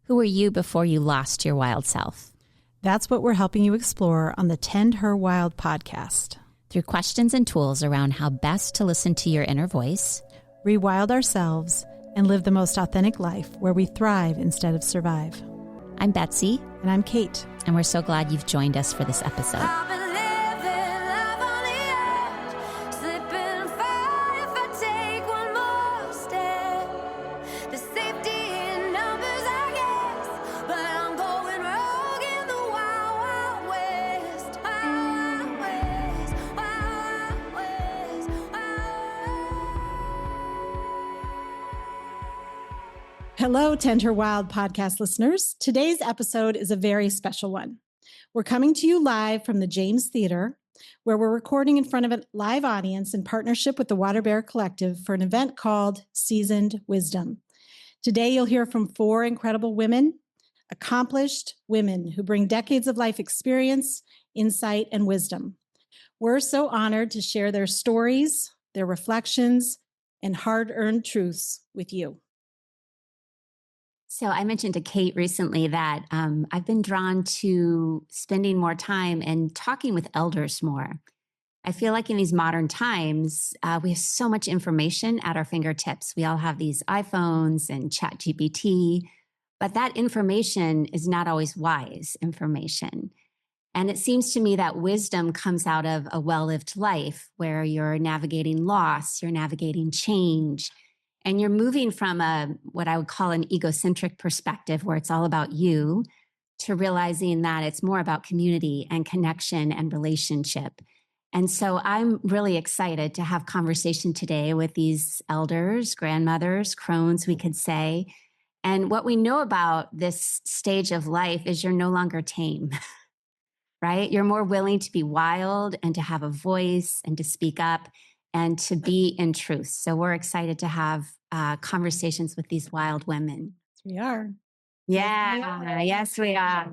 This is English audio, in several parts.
Who were you before you lost your wild self? That's what we're helping you explore on the Tend Her Wild podcast. Through questions and tools around how best to listen to your inner voice, rewild ourselves, and live the most authentic life where we thrive instead of survive. I'm Betsy. And I'm Kate. And we're so glad you've joined us for this episode. Hello, Tend Her Wild podcast listeners. Today's episode is a very special one. We're coming to you live from the James Theater, where we're recording in front of a live audience in partnership with the Water Bear Collective for an event called Seasoned Wisdom. Today, you'll hear from 4 incredible women, accomplished women who bring decades of life experience, insight, and wisdom. We're so honored to share their stories, their reflections, and hard-earned truths with you. So I mentioned to Kate recently that I've been drawn to spending more time and talking with elders more. I feel like in these modern times, we have so much information at our fingertips. We all have these iPhones and ChatGPT, but that information is not always wise information. And it seems to me that wisdom comes out of a well-lived life where you're navigating loss, you're navigating change, and you're moving from what I would call an egocentric perspective where it's all about you to realizing that it's more about community and connection and relationship. And so I'm really excited to have conversation today with these elders, grandmothers, crones, we could say. And what we know about this stage of life is you're no longer tame, right? You're more willing to be wild and to have a voice and to speak up and to be in truth. So we're excited to have conversations with these wild women. We are. Yeah, yes, we are.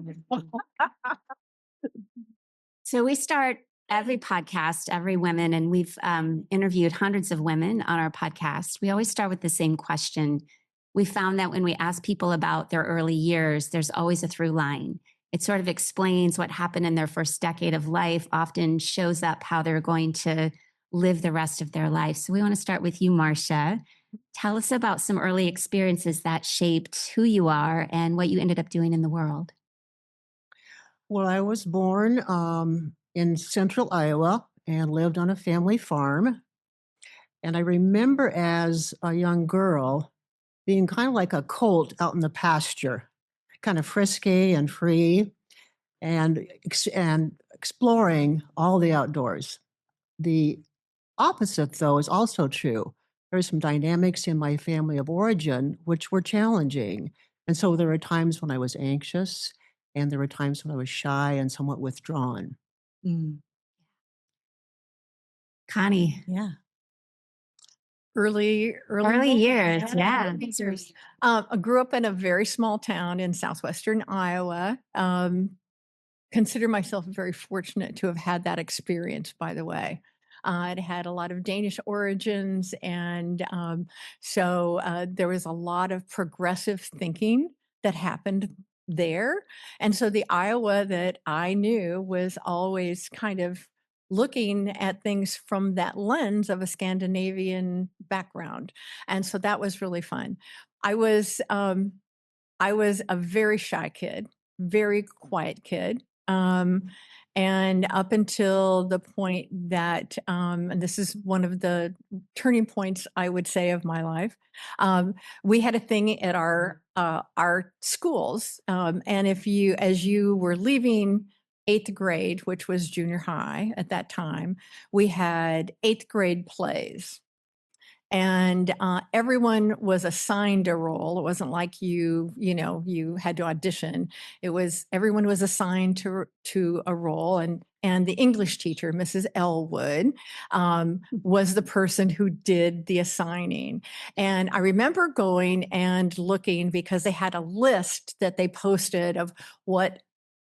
So we start every podcast, every woman, and we've interviewed hundreds of women on our podcast. We always start with the same question. We found that when we ask people about their early years, there's always a through line. It sort of explains what happened in their first decade of life, often shows up how they're going to live the rest of their life. So we want to start with you, Marcia. Tell us about some early experiences that shaped who you are and what you ended up doing in the world. Well, I was born in central Iowa and lived on a family farm. And I remember as a young girl being kind of like a colt out in the pasture, kind of frisky and free and exploring all the outdoors. The opposite, though, is also true. There are some dynamics in my family of origin which were challenging. And so there were times when I was anxious, and there were times when I was shy and somewhat withdrawn. Connie. Yeah. Early years. Yeah. I grew up in a very small town in southwestern Iowa. Consider myself very fortunate to have had that experience, by the way. It had a lot of Danish origins, and so there was a lot of progressive thinking that happened there. And so the Iowa that I knew was always kind of looking at things from that lens of a Scandinavian background. And so that was really fun. I was a very shy kid, very quiet kid. And up until the point that, and this is one of the turning points, I would say, of my life, we had a thing at our schools. And as you were leaving 8th grade, which was junior high at that time, we had 8th grade plays. And everyone was assigned a role. It wasn't like you had to audition. Everyone was assigned to a role, and the English teacher, Mrs. Elwood, was the person who did the assigning. And I remember going and looking because they had a list that they posted of what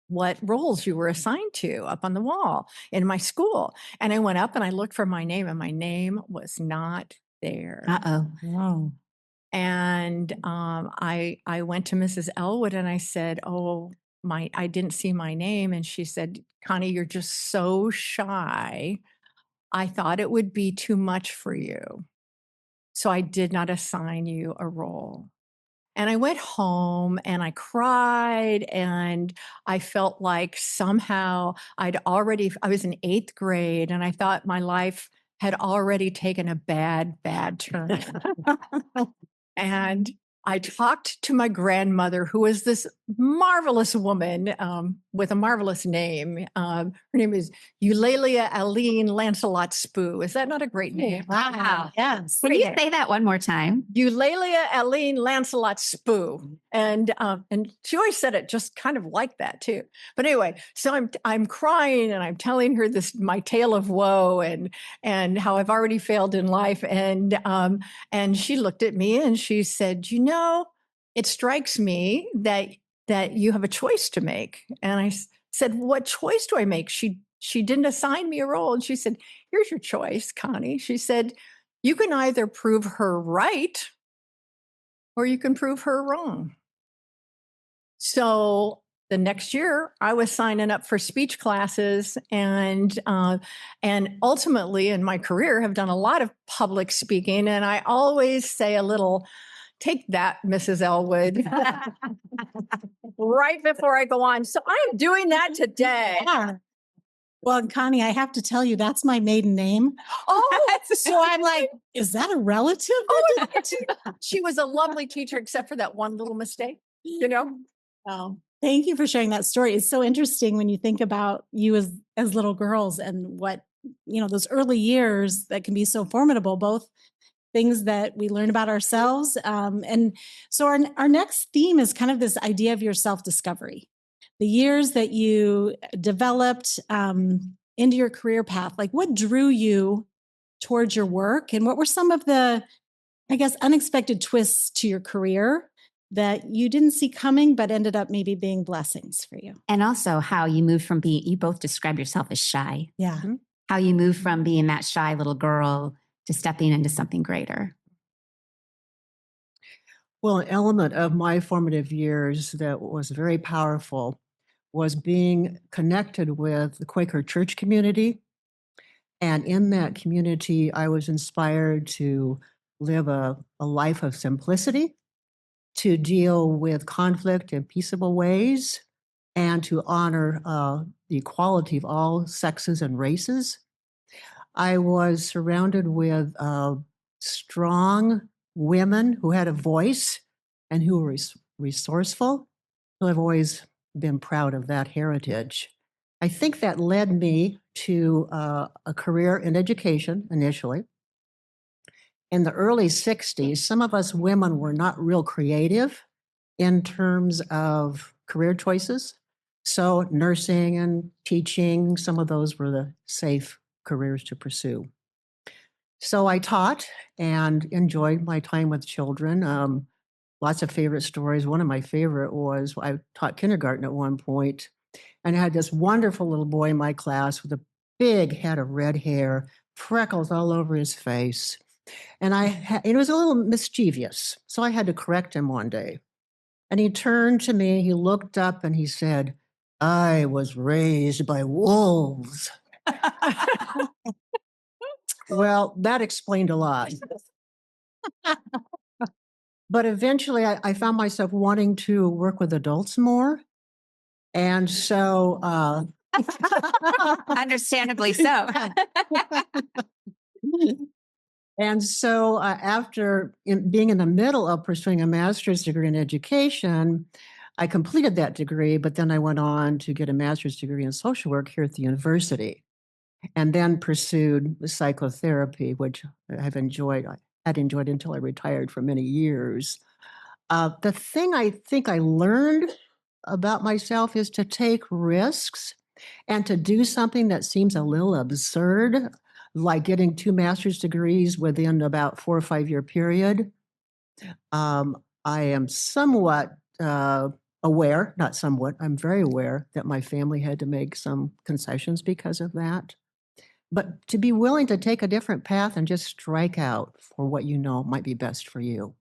roles you were assigned to up on the wall in my school. And I went up and I looked for my name, and my name was not there. Uh-oh. Wow. And I went to Mrs. Elwood and I said, "Oh, I didn't see my name." And she said, "Connie, you're just so shy. I thought it would be too much for you. So I did not assign you a role." And I went home and I cried and I felt like somehow I was in 8th grade and I thought my life had already taken a bad turn. And I talked to my grandmother, who was this marvelous woman with a marvelous name. Her name is Eulalia Aline Lancelot Spoo. Is that not a great name? Wow. Yes. Can you say that one more time? Eulalia Aline Lancelot Spoo. And she always said it just kind of like that too. But anyway, so I'm crying and I'm telling her my tale of woe and how I've already failed in life. And she looked at me and she said, it strikes me that you have a choice to make. And I said, "What choice do I make?" She didn't assign me a role. And she said, "Here's your choice, Connie." She said, "You can either prove her right or you can prove her wrong." So the next year, I was signing up for speech classes and ultimately in my career have done a lot of public speaking. And I always say a little, "Take that, Mrs. Elwood," right before I go on. So I'm doing that today. Yeah. Well, Connie, I have to tell you, that's my maiden name. Oh, So I'm like, is that a relative? oh, she was a lovely teacher, except for that one little mistake, Oh, thank you for sharing that story. It's so interesting when you think about you as little girls and what, those early years that can be so formidable, both things that we learn about ourselves. And so our next theme is kind of this idea of your self-discovery, the years that you developed into your career path. Like, what drew you towards your work, and what were some of the, I guess, unexpected twists to your career that you didn't see coming, but ended up maybe being blessings for you? And also how you moved from you both described yourself as shy. Yeah. How you moved from being that shy little girl to stepping into something greater. Well, an element of my formative years that was very powerful was being connected with the Quaker church community. And in that community, I was inspired to live a life of simplicity, to deal with conflict in peaceable ways, and to honor the equality of all sexes and races. I was surrounded with strong women who had a voice and who were resourceful. So I've always been proud of that heritage. I think that led me to a career in education initially. In the early 60s, some of us women were not real creative in terms of career choices. So nursing and teaching, some of those were the safe careers to pursue. So I taught and enjoyed my time with children. Lots of favorite stories. One of my favorite was I taught kindergarten at one point, and I had this wonderful little boy in my class with a big head of red hair, freckles all over his face. And it was a little mischievous. So I had to correct him one day. And he turned to me, he looked up and he said, "I was raised by wolves." Well, that explained a lot. But eventually I found myself wanting to work with adults more. And so Understandably so. And so after being in the middle of pursuing a master's degree in education, I completed that degree, but then I went on to get a master's degree in social work here at the university, and then pursued psychotherapy, which I had enjoyed until I retired for many years. The thing I think I learned about myself is to take risks and to do something that seems a little absurd, like getting 2 master's degrees within about 4 or 5 year period. I am somewhat aware, not somewhat, I'm very aware that my family had to make some concessions because of that. But to be willing to take a different path and just strike out for what you know might be best for you.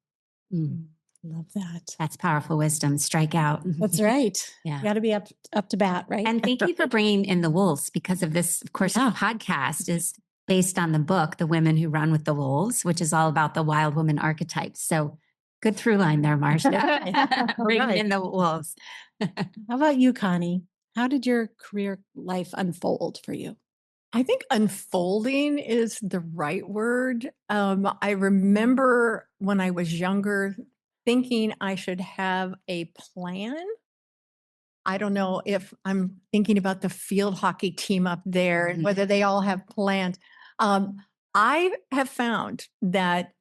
Mm. Love that. That's powerful wisdom. Strike out. That's right. Yeah. You got to be up to bat, right? And thank you for bringing in the wolves, because of this, of course, Yeah. podcast is based on the book, The Women Who Run with the Wolves, which is all about the wild woman archetypes. So good through line there, Marcia. Bringing Right. in the wolves. How about you, Connie? How did your career life unfold for you? I think unfolding is the right word. I remember when I was younger thinking I should have a plan. I don't know if I'm thinking about the field hockey team up there and whether they all have plans. I have found that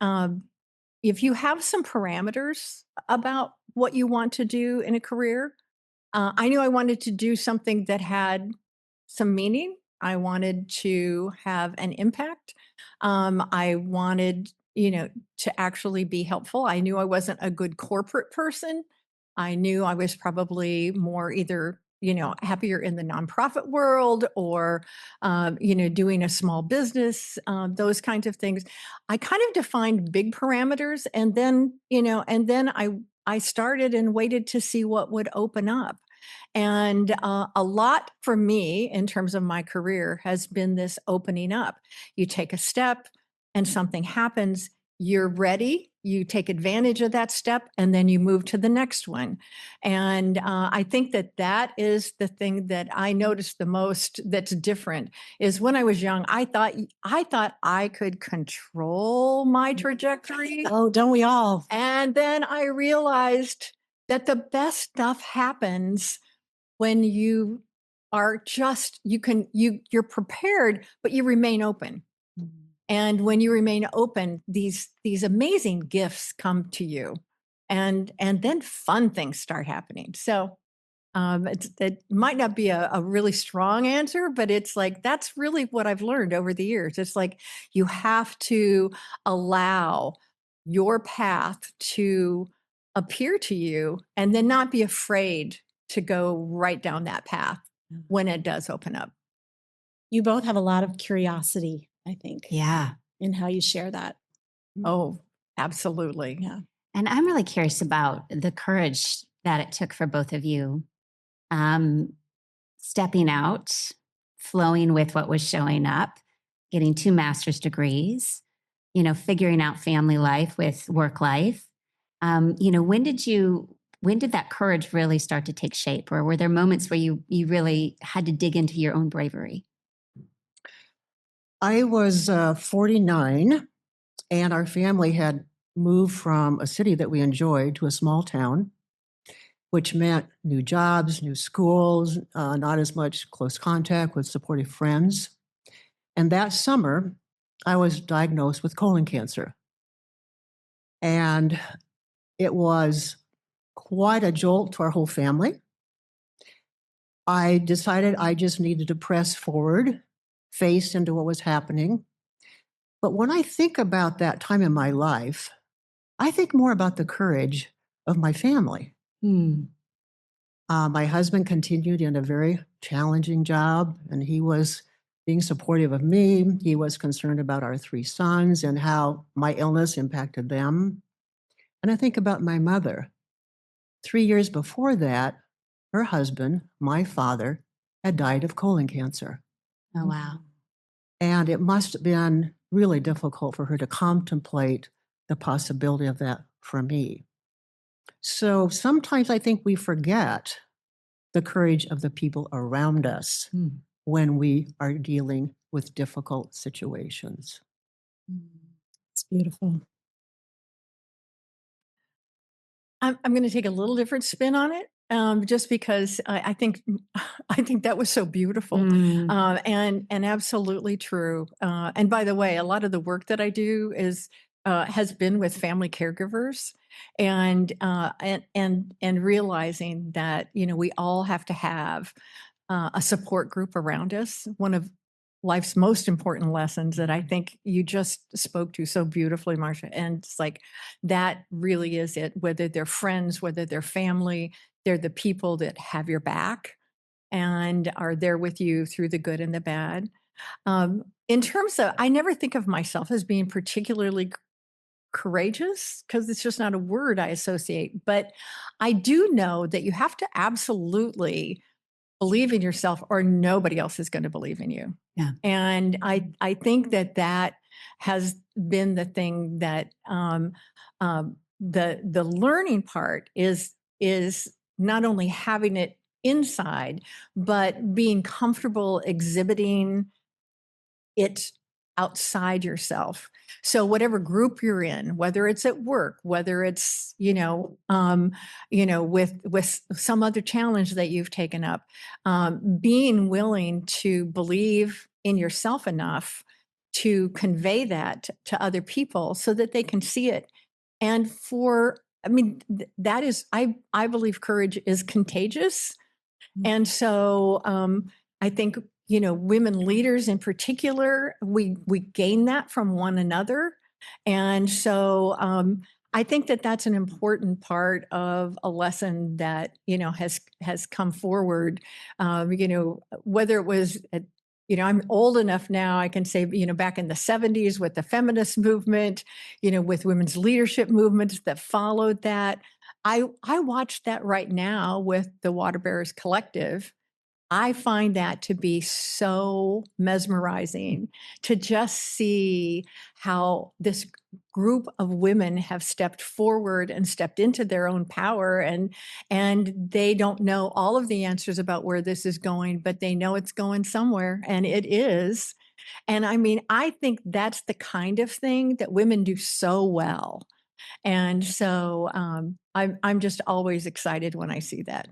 if you have some parameters about what you want to do in a career, I knew I wanted to do something that had some meaning. I wanted to have an impact. I wanted, to actually be helpful. I knew I wasn't a good corporate person. I knew I was probably more either, happier in the nonprofit world or, doing a small business, those kinds of things. I kind of defined big parameters, and then, I started and waited to see what would open up. And a lot for me in terms of my career has been this opening up. You take a step and something happens, you're ready, you take advantage of that step, and then you move to the next one. And I think that is the thing that I noticed the most that's different is when I was young, I thought I could control my trajectory. Oh, don't we all? And then I realized that the best stuff happens when you are just you're prepared, but you remain open. And when you remain open, these amazing gifts come to you, and then fun things start happening. So it might not be a really strong answer, but it's like that's really what I've learned over the years. It's like you have to allow your path to appear to you, and then not be afraid to go right down that path when it does open up. You both have a lot of curiosity, I think, Yeah. in how you share that. Oh, absolutely. Yeah. And I'm really curious about the courage that it took for both of you, stepping out, flowing with what was showing up, getting 2 master's degrees, figuring out family life with work life. When did that courage really start to take shape? Or were there moments where you really had to dig into your own bravery? I was 49, and our family had moved from a city that we enjoyed to a small town, which meant new jobs, new schools, not as much close contact with supportive friends. And that summer, I was diagnosed with colon cancer. And it was quite a jolt to our whole family. I decided I just needed to press forward, face into what was happening. But when I think about that time in my life, I think more about the courage of my family. My husband continued in a very challenging job, and he was being supportive of me. He was concerned about our 3 sons and how my illness impacted them. And I think about my mother. 3 years before that, her husband, my father, had died of colon cancer. Oh, wow. And it must have been really difficult for her to contemplate the possibility of that for me. So sometimes I think we forget the courage of the people around us when we are dealing with difficult situations. It's beautiful. I'm going to take a little different spin on it, just because I think that was so beautiful, and absolutely true. And by the way, a lot of the work that I do has been with family caregivers, and realizing that we all have to have a support group around us. One of life's most important lessons that I think you just spoke to so beautifully, Marcia. And it's like, that really is it, whether they're friends, whether they're family, they're the people that have your back and are there with you through the good and the bad. In terms of, I never think of myself as being particularly courageous, because it's just not a word I associate. But I do know that you have to absolutely believe in yourself, or nobody else is going to believe in you. Yeah. And I think that has been the thing that the learning part is not only having it inside, but being comfortable exhibiting it outside yourself. So whatever group you're in, whether it's at work, whether it's, with some other challenge that you've taken up, being willing to believe in yourself enough to convey that to other people so that they can see it. And that is, I believe courage is contagious. And so I think, women leaders in particular, we gain that from one another. And so I think that that's an important part of a lesson that, has come forward, whether it was, I'm old enough now, I can say, back in the 70s with the feminist movement, with women's leadership movements that followed that. I watch that right now with the Water Bearers Collective. I find that to be so mesmerizing to just see how this group of women have stepped forward and stepped into their own power, and they don't know all of the answers about where this is going, but they know it's going somewhere, and it is. And I think that's the kind of thing that women do so well. And so I'm just always excited when I see that.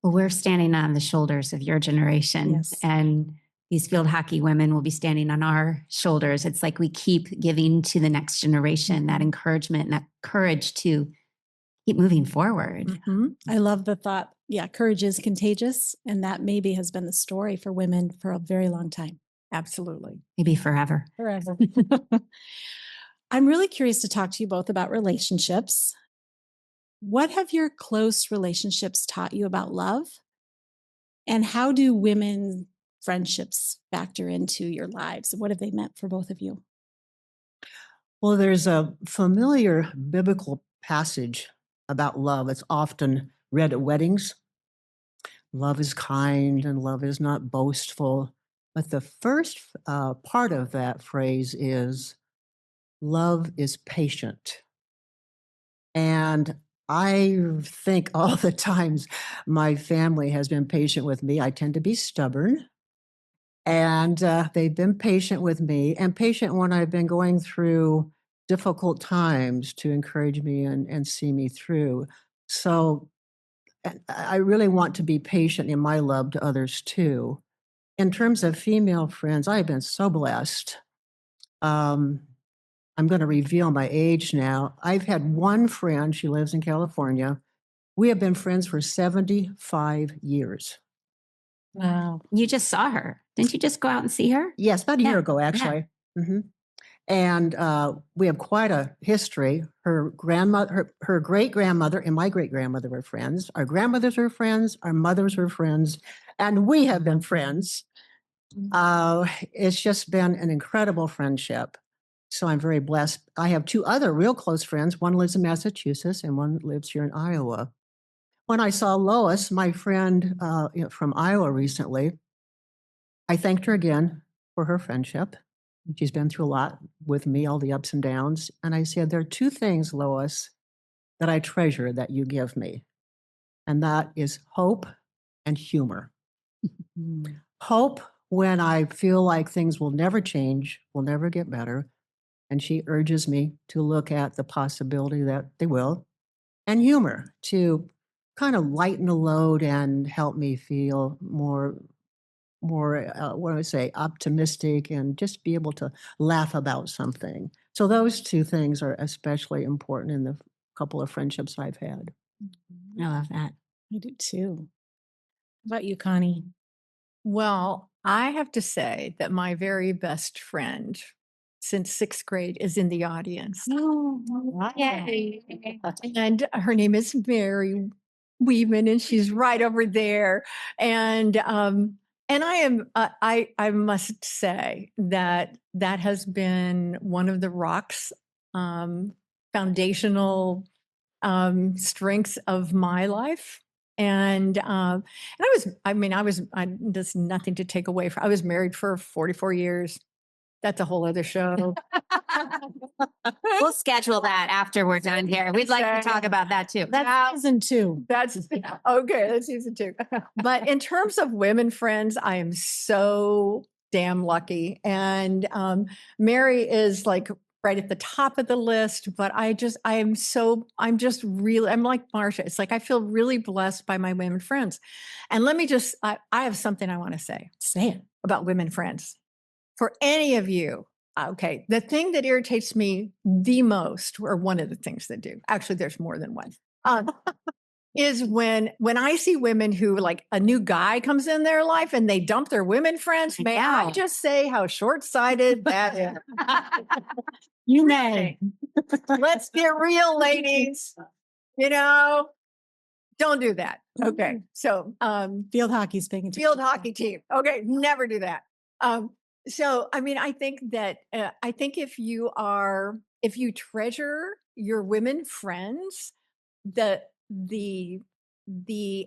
Well, we're standing on the shoulders of your generation, Yes. and these field hockey women will be standing on our shoulders. It's like we keep giving to the next generation that encouragement and that courage to keep moving forward. Mm-hmm. I love the thought. Yeah, courage is contagious. And that maybe has been the story for women for a very long time. Absolutely. Maybe forever. Forever. I'm really curious to talk to you both about relationships. What have your close relationships taught you about love? And how do women friendships factor into your lives? What have they meant for both of you? Well, there's a familiar biblical passage about love. It's often read at weddings. Love is kind and love is not boastful. But the first part of that phrase is love is patient. And I think all the times my family has been patient with me. I tend to be stubborn. And they've been patient with me and patient when I've been going through difficult times to encourage me and see me through. So I really want to be patient in my love to others too. In terms of female friends, I've been so blessed. I'm going to reveal my age now. I've had one friend, she lives in California. We have been friends for 75 years. Wow. You just saw her. Didn't you just go out and see her? Yes, about a year Yeah, ago, actually. Mhm. And we have quite a history. Her grandmother, her great grandmother, and my great grandmother were friends. Our grandmothers were friends. Our mothers were friends, and we have been friends. It's just been an incredible friendship. So I'm very blessed. I have two other real close friends. One lives in Massachusetts, and one lives here in Iowa. When I saw Lois, my friend from Iowa recently, I thanked her again for her friendship. She's been through a lot with me, all the ups and downs. And I said, there are two things, Lois, that I treasure that you give me. And that is hope and humor. Hope when I feel like things will never change, will never get better. And she urges me to look at the possibility that they will. And humor to kind of lighten the load and help me feel more what do I say, optimistic and just be able to laugh about something. So those two things are especially important in the couple of friendships I've had. I love that. I do too. How about you, Connie? Well, I have to say that my very best friend since sixth grade is in the audience. Yay. And her name is Mary Weedman, and she's right over there. And I must say that has been one of the rocks foundational strengths of my life. And there's nothing to take away from. I was married for 44 years. That's a whole other show. We'll schedule that after we're done here. We'd like to talk about that too. That's season 2. That's okay. That's season 2. But in terms of women friends, I am so damn lucky. And Mary is like right at the top of the list. But I'm like Marcia. It's like I feel really blessed by my women friends. And let me I have something I want to say. Say it. About women friends. For any of you, okay, the thing that irritates me the most, or one of the things that do, actually, there's more than one, is when I see women who, like, a new guy comes in their life and they dump their women friends. May I just say how short-sighted that is? You may. Let's get real, ladies. Don't do that. Okay. So field hockey's paying attention. Field hockey team. Okay. Never do that. So, I mean, I think that, if you treasure your women friends, the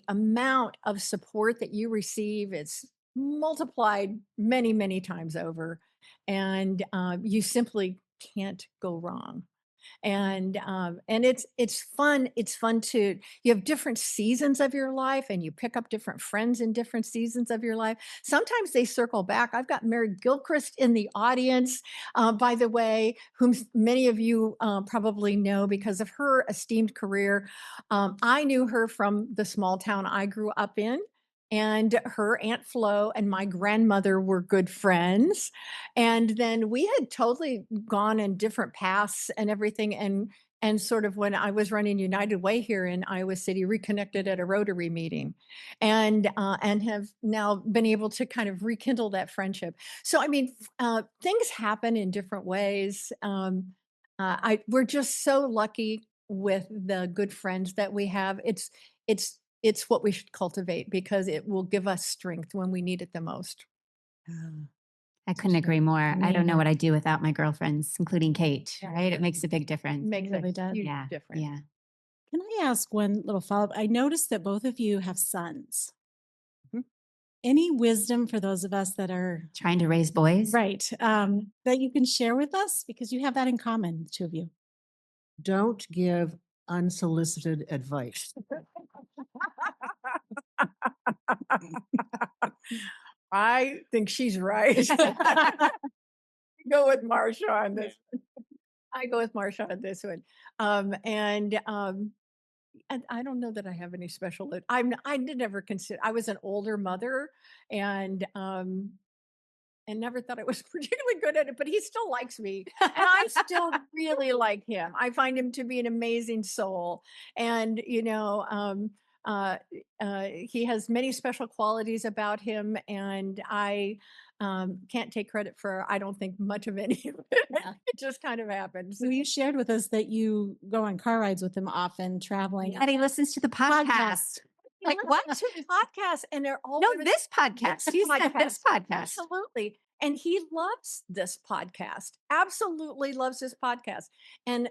amount of support that you receive is multiplied many, many times over, and you simply can't go wrong. And it's fun. It's fun you have different seasons of your life, and you pick up different friends in different seasons of your life. Sometimes they circle back. I've got Mary Gilchrist in the audience, by the way, whom many of you probably know because of her esteemed career. I knew her from the small town I grew up in. And her Aunt Flo and my grandmother were good friends. And then we had totally gone in different paths and everything. And sort of when I was running United Way here in Iowa City, reconnected at a Rotary meeting, and have now been able to kind of rekindle that friendship. So, I mean, things happen in different ways. We're just so lucky with the good friends that we have. It's what we should cultivate because it will give us strength when we need it the most. I couldn't agree more. I don't know what I'd do without my girlfriends, including Kate, right? It makes a big difference. Makes really does. Huge difference. Yeah. Can I ask one little follow-up? I noticed that both of you have sons. Mhm. Any wisdom for those of us that are Trying to raise boys? right, that you can share with us? Because you have that in common, the two of you. Don't give unsolicited advice. I think she's right. Go with Marcia on this. I go with Marcia on this one. And I don't know that I have any special. I did never consider. I was an older mother, and never thought I was particularly good at it. But he still likes me, and I still really like him. I find him to be an amazing soul, and he has many special qualities about him, and I can't take credit for, I don't think, much of any of it. Yeah. It just kind of happens. So you shared with us that you go on car rides with him often, traveling. And he listens to the podcast. Like what? Podcasts, and they're all This podcast. He said this podcast. Absolutely. And he loves this podcast. Absolutely loves this podcast. And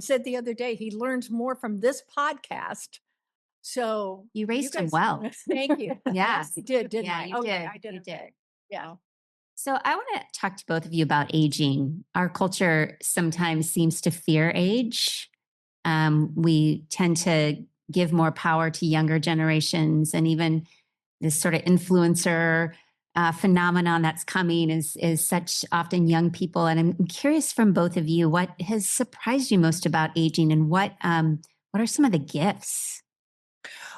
said the other day he learns more from this podcast. So You raised him well. Thank you. Yeah. Yes, you did, didn't Yeah, I? you Okay, did. I did. You okay. did. Yeah. So I want to talk to both of you about aging. Our culture sometimes seems to fear age. We tend to give more power to younger generations, and even this sort of influencer phenomenon that's coming is such often young people. And I'm curious from both of you, what has surprised you most about aging, and what are some of the gifts?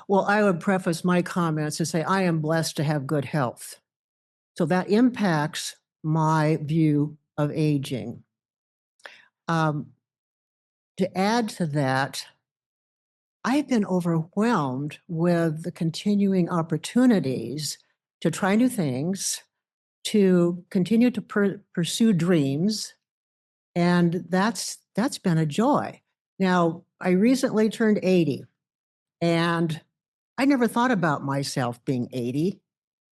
Well, I would preface my comments to say I am blessed to have good health. So that impacts my view of aging. To add to that, I've been overwhelmed with the continuing opportunities to try new things, to continue to pursue dreams, and that's been a joy. Now, I recently turned 80, and I never thought about myself being 80.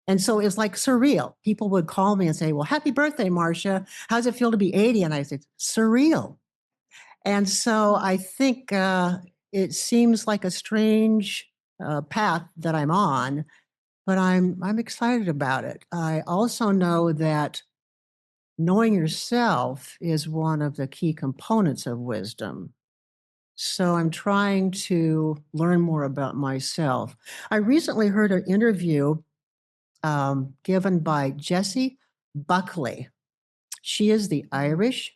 And so it's like surreal. People would call me and say, well, happy birthday, Marcia. How's it feel to be 80? And I said, surreal. And so I think it seems like a strange path that I'm on, but I'm excited about it. I also know that knowing yourself is one of the key components of wisdom. So I'm trying to learn more about myself. I recently heard an interview given by Jessie Buckley. She is the Irish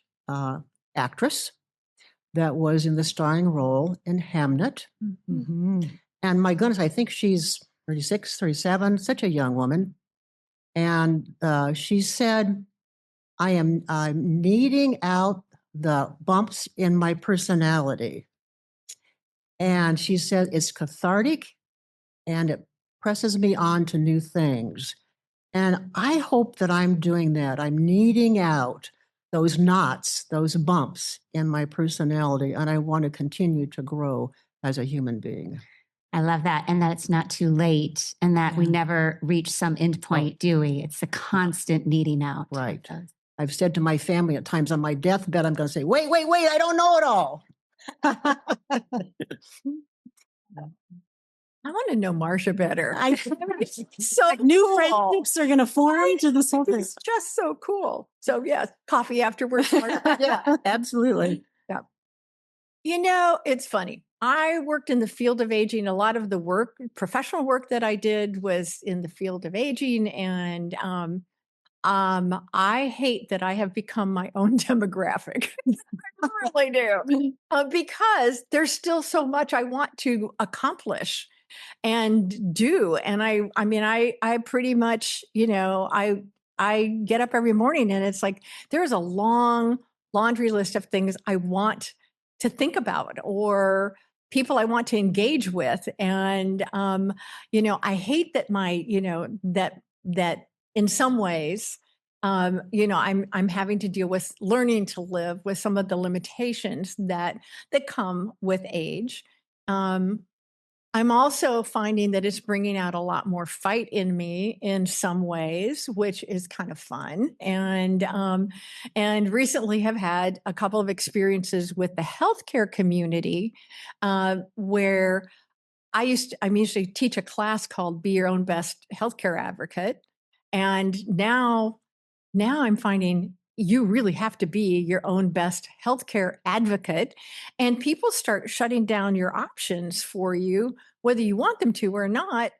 actress that was in the starring role in Hamnet. And my goodness, I think she's 36, 37, such a young woman. And she said, I'm kneading out the bumps in my personality. And she said it's cathartic and it presses me on to new things. And I hope that I'm doing that. I'm kneading out those knots, those bumps in my personality, and I want to continue to grow as a human being. I love that. And that it's not too late and that we Yeah. never reach some end point, do we? It's a constant needing out. of Right. those. I've said to my family at times on my deathbed, I'm going to say, wait, I don't know it all. I want to know Marcia better. It's so Like new cool. friendships are going to form to this whole thing. It's just so cool. So yes, coffee afterwards. Marcia. Yeah, absolutely. You know, it's funny. I worked in the field of aging. A lot of the work, professional work that I did was in the field of aging. And I hate that I have become my own demographic. I really do. Because there's still so much I want to accomplish and do. And I mean, I pretty much, I get up every morning and it's like, there's a long laundry list of things I want to think about or people I want to engage with. And, I hate that that in some ways, I'm having to deal with learning to live with some of the limitations that come with age. I'm also finding that it's bringing out a lot more fight in me in some ways, which is kind of fun. And recently have had a couple of experiences with the healthcare community where I usually teach a class called Be Your Own Best Healthcare Advocate. And now I'm finding you really have to be your own best healthcare advocate. And people start shutting down your options for you, whether you want them to or not.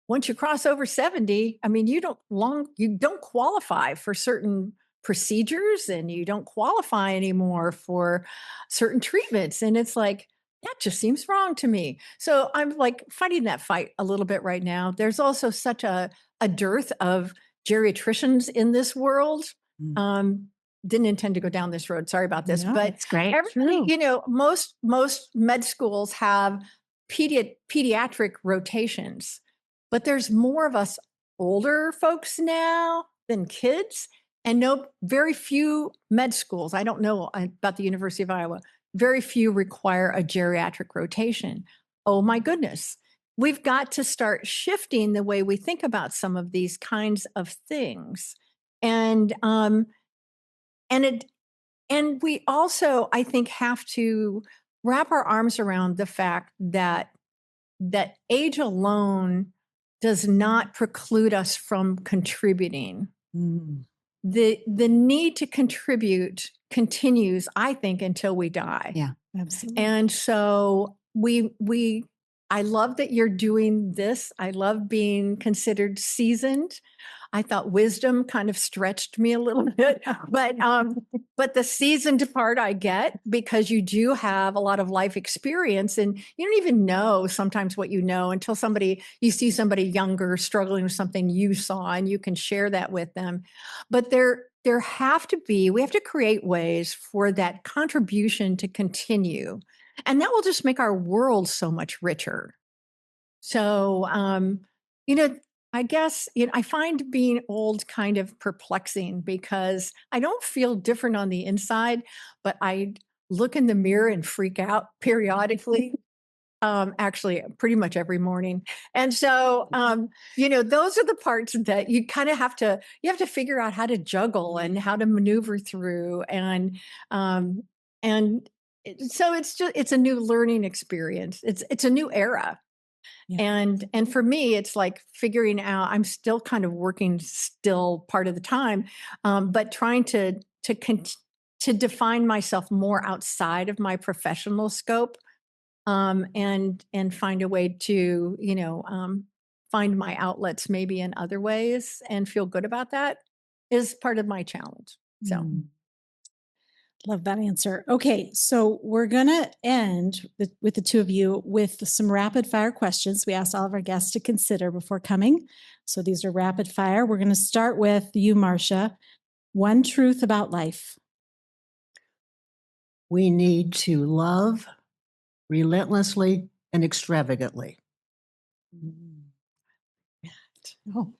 Once you cross over 70, I mean, you don't qualify for certain procedures and you don't qualify anymore for certain treatments. And it's like, that just seems wrong to me. So I'm like fighting that fight a little bit right now. There's also such a dearth of geriatricians in this world. Didn't intend to go down this road. Sorry about this, No, but It's great. everybody, most med schools have pediatric rotations, but there's more of us older folks now than kids, and very few med schools. I don't know about the University of Iowa. Very few require a geriatric rotation. Oh my goodness. We've got to start shifting the way we think about some of these kinds of things. And we also, I think, have to wrap our arms around the fact that age alone does not preclude us from contributing. The need to contribute continues, I think, until we die. Yeah. Absolutely. And so I love that you're doing this. I love being considered seasoned. I thought wisdom kind of stretched me a little bit, but the seasoned part I get because you do have a lot of life experience and you don't even know sometimes what you know until you see somebody younger struggling with something you saw and you can share that with them. But we have to create ways for that contribution to continue. And that will just make our world so much richer. So, I guess, I find being old kind of perplexing because I don't feel different on the inside, but I look in the mirror and freak out periodically. Actually, pretty much every morning. And so, those are the parts that you kind of have to figure out how to juggle and how to maneuver through. And So it's a new learning experience. It's a new era. Yeah. And for me, it's like figuring out, I'm still kind of working still part of the time, but trying to define myself more outside of my professional scope, and find a way to, find my outlets maybe in other ways and feel good about that is part of my challenge. So. Mm. Love that answer. Okay, so we're going to end with the two of you with some rapid fire questions we asked all of our guests to consider before coming. So these are rapid fire. We're going to start with you, Marcia. One truth about life. We need to love relentlessly and extravagantly. Oh,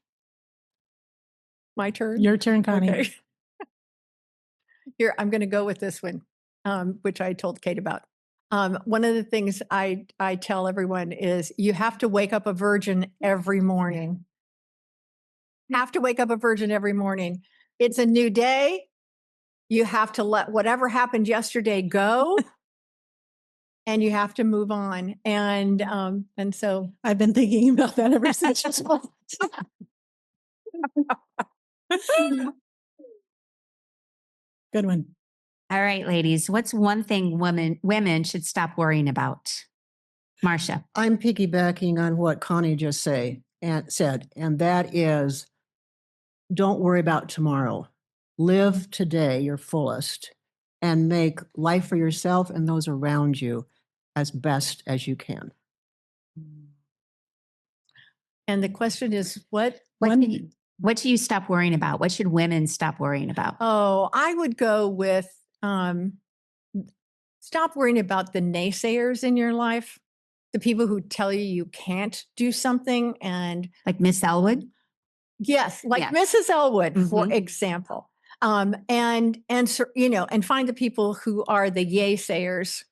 My turn? your turn, Connie. Okay. Here, I'm going to go with this one, which I told Kate about. One of the things I tell everyone is you have to wake up a virgin every morning. Have to wake up a virgin every morning. It's a new day. You have to let whatever happened yesterday go, and you have to move on. And so I've been thinking about that ever since you told. Good one. All right, ladies, what's one thing women should stop worrying about? Marcia. I'm piggybacking on what Connie just said, and that is don't worry about tomorrow. Live today your fullest and make life for yourself and those around you as best as you can. And the question is, what do you stop worrying about? What should women stop worrying about? Oh, I would go with stop worrying about the naysayers in your life, the people who tell you can't do something. And like Miss Elwood? Yes, like Mrs. Elwood, for example. And so, and find the people who are the yay sayers,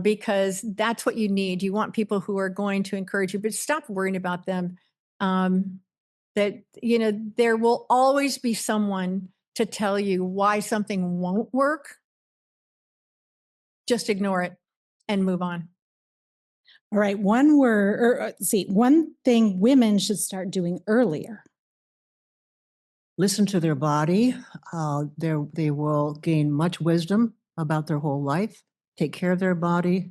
because that's what you need. You want people who are going to encourage you, but stop worrying about them. That, there will always be someone to tell you why something won't work. Just ignore it and move on. All right. One word, or one thing women should start doing earlier. Listen to their body. They will gain much wisdom about their whole life. Take care of their body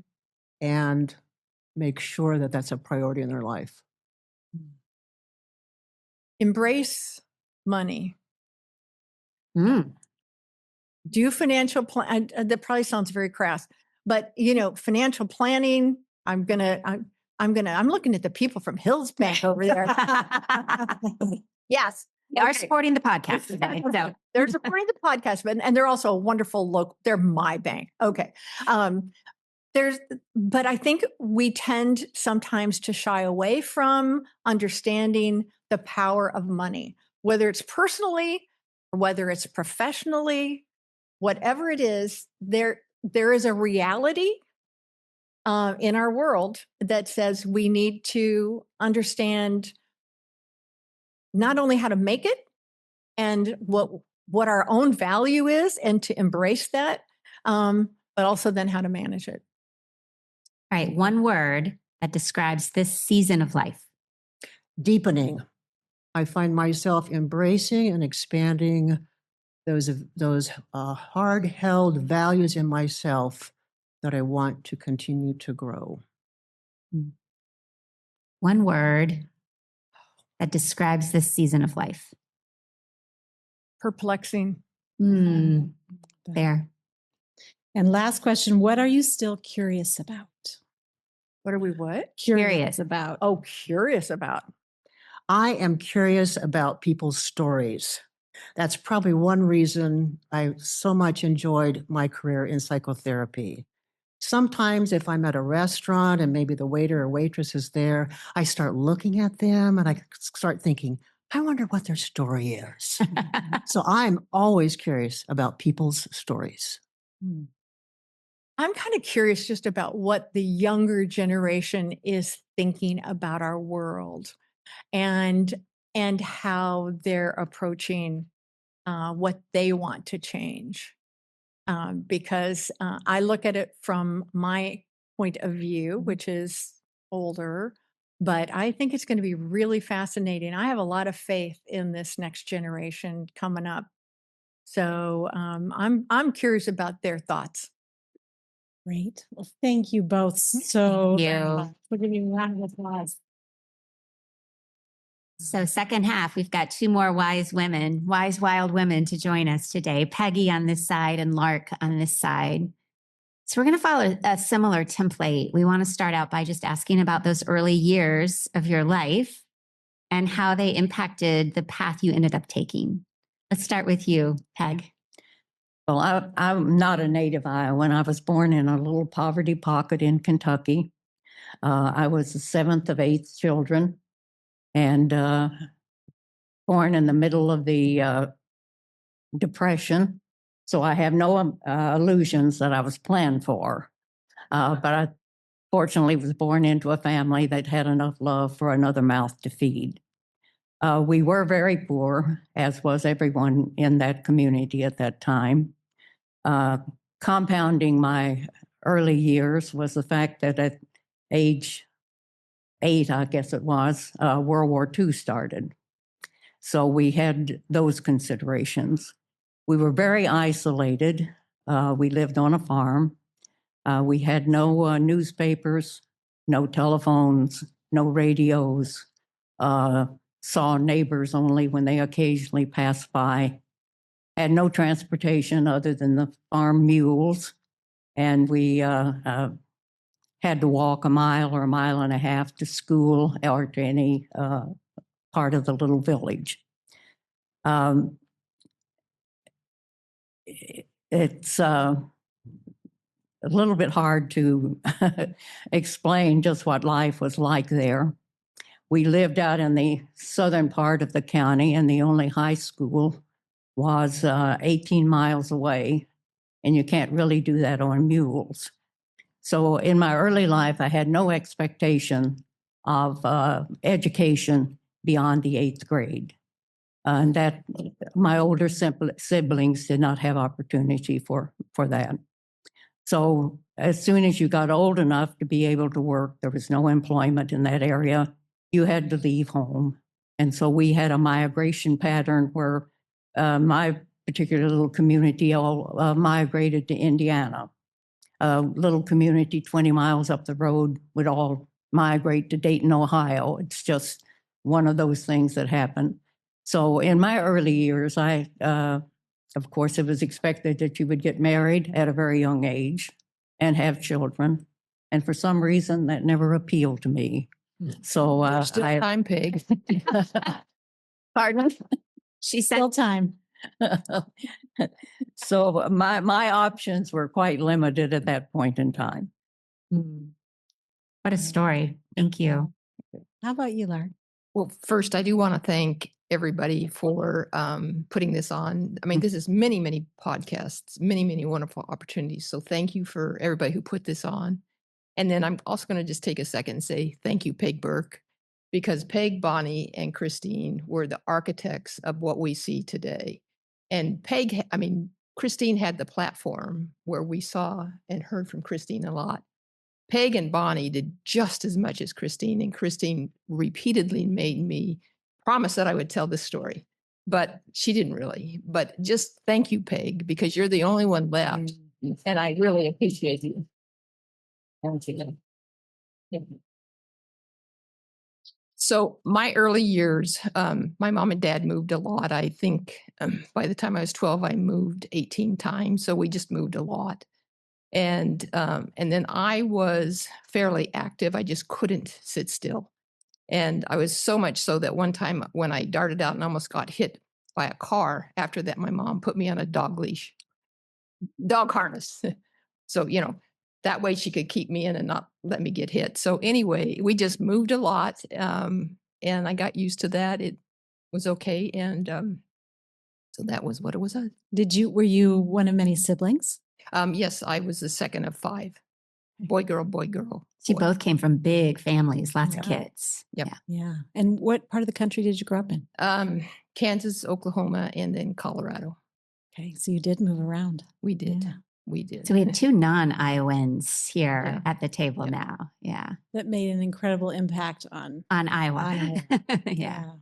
and make sure that that's a priority in their life. Embrace money. Do financial plan. That probably sounds very crass, but financial planning. I'm looking at the people from Hills Bank over there. Yes. They are supporting the podcast today. So they're supporting the podcast, and they're also a wonderful local. They're my bank. Okay. But I think we tend sometimes to shy away from understanding the power of money, whether it's personally or whether it's professionally, whatever it is, there is a reality in our world that says we need to understand not only how to make it and what our own value is, and to embrace that, but also then how to manage it. All right, one word that describes this season of life. Deepening. I find myself embracing and expanding those hard-held values in myself that I want to continue to grow. One word that describes this season of life. Perplexing. There. And last question, what are you still curious about? What are we Curious about? Oh, curious about. I am curious about people's stories. That's probably one reason I so much enjoyed my career in psychotherapy. Sometimes if I'm at a restaurant and maybe the waiter or waitress is there, I start looking at them and I start thinking, I wonder what their story is. So I'm always curious about people's stories. I'm kind of curious just about what the younger generation is thinking about our world, and how they're approaching what they want to change. because I look at it from my point of view, which is older, but I think it's going to be really fascinating. I have a lot of faith in this next generation coming up. So I'm curious about their thoughts. Great. Well, thank you both so Thank very you. much. We're giving you a round of applause. So second half, we've got two more wise women, wise, wild women to join us today. Peggy on this side and Lark on this side. So we're going to follow a similar template. We want to start out by just asking about those early years of your life and how they impacted the path you ended up taking. Let's start with you, Peg. Well, I'm not a native Iowan. I was born in a little poverty pocket in Kentucky. I was the seventh of 8 children and born in the middle of the Depression. So I have no illusions that I was planned for. But I fortunately was born into a family that had enough love for another mouth to feed. We were very poor, as was everyone in that community at that time. Compounding my early years was the fact that at age 8, I guess it was, World War II started. So we had those considerations. We were very isolated. We lived on a farm. We had no newspapers, no telephones, no radios, saw neighbors only when they occasionally passed by, had no transportation other than the farm mules. And we had to walk a mile or a mile and a half to school or to any part of the little village. It's a little bit hard to explain just what life was like there. We lived out in the southern part of the county, and the only high school was 18 miles away, and you can't really do that on mules. So in my early life, I had no expectation of education beyond the 8th grade. And that my older siblings did not have opportunity for that. So as soon as you got old enough to be able to work, there was no employment in that area. You had to leave home. And so we had a migration pattern where my particular little community all migrated to Indiana. A little community 20 miles up the road would all migrate to Dayton, Ohio. It's just one of those things that happen. So in my early years, of course, it was expected that you would get married at a very young age and have children. And for some reason, that never appealed to me. So Still time, Peg. Pardon? She said, Still time. So my options were quite limited at that point in time. what a story. Thank you. How about you, Lark? Well, first, I do want to thank everybody for putting this on. I mean, this is many, many podcasts, many, many wonderful opportunities. So thank you for everybody who put this on. And then I'm also going to just take a second and say thank you, Peg Burke, because Peg, Bonnie, and Christine were the architects of what we see today. And Christine had the platform where we saw and heard from Christine a lot. Peg and Bonnie did just as much as Christine, and Christine repeatedly made me promise that I would tell this story, but she didn't really. But just thank you, Peg, because you're the only one left, and I really appreciate you. Thank you. Yeah. So my early years, my mom and dad moved a lot. I think by the time I was 12, I moved 18 times. So we just moved a lot. And then I was fairly active. I just couldn't sit still. And I was so much so that one time when I darted out and almost got hit by a car, after that, my mom put me on a dog harness. So, that way she could keep me in and not let me get hit. So anyway, we just moved a lot. And I got used to that. It was okay. And so that was what it was. Were you one of many siblings? Yes, I was the second of 5. Boy, girl, boy, girl. So you boy. both came from big families, lots of Yeah. kids. Yep. Yeah. And what part of the country did you grow up in? Kansas, Oklahoma, and then Colorado. Okay, so you did move around. We did. Yeah. We did. So we have two non-Iowans here Yeah. at the table Yeah. now. Yeah. That made an incredible impact on On Iowa. Iowa. Yeah.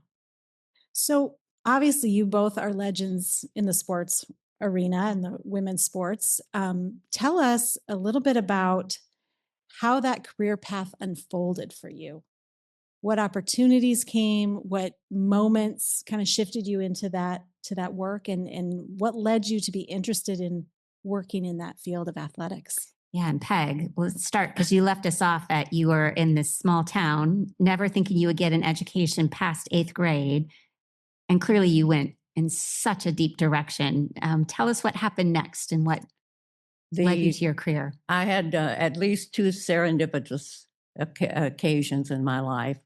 So obviously, you both are legends in the sports arena and the women's sports. Tell us a little bit about how that career path unfolded for you. What opportunities came? What moments kind of shifted you into that work, and what led you to be interested in working in that field of athletics? Yeah. And Peg, let's start because you left us off that you were in this small town, never thinking you would get an education past 8th grade. And clearly you went in such a deep direction. Tell us what happened next and what led you to your career. I had at least two serendipitous occasions in my life.